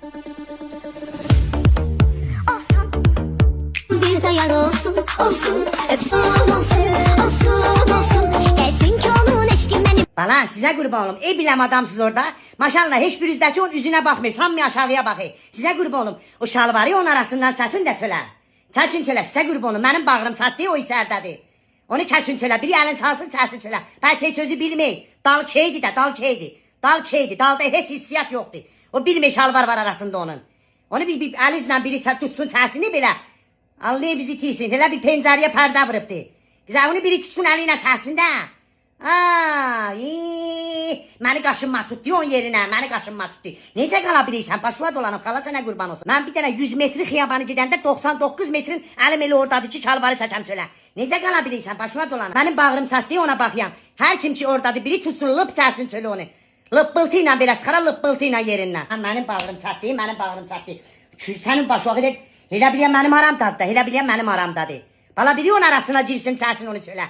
Bir de yar olsun, olsun, öpsün olsun, olsun, olsun. Gelsin ki onun eşkin benim. Bala size kurban olum. Ey biləm adamsız orada. Maşallah hiçbirinizdəki onun üzünə baxmır. Hamı aşağıya baxır. Size kurban olum. O şalvarı onun arasından çəkin də çölə. Çəkin çölə size kurban olum. Mənim bağrım çatdı o içərdədir. Onu çəkin çölə. Biri əlin salsın çəkin çölə. Bəlkə sözü bilmir. Dal keydi də dal keydi. Dal keydi. Dalda heç hissiyat yoxdur. O bilmir şalvar var arasında onun. Onu bir əlinizlə biri tutsun çəsini belə. Allah bizi tiysin. Elə bir pencərəyə pərdə vurubdu. Güzel onu biri tutsun əlinə çəsin də. Məni qaşınma tutdu onun yerinə, məni qaşınma tutdu. Necə qala bilirsən, paşua dolanıb, xala sənə qurban olsun. Mən bir dənə 100 metri xiyabanı gedəndə 99 metrin əlim elə oradadır ki, şalvarı çəkəm çölə. Necə qala bilirsən, paşua dolanıb. Mənim bağrım çatdı, ona baxıyam. Hər kim ki oradadır, biri tutsun, lıp çərsin çölə onu. Lıppıltı ilə belə çıxara, lıppıltı ilə yerindən. Mənim bağrım çatdı, mənim bağrım çatdı. Sənin paşua gedək, elə biləyəm mənim aramdadır da, elə biləyəm mənim aramdadır. Bala biri onun arasına girsin, çərsin onu çölə.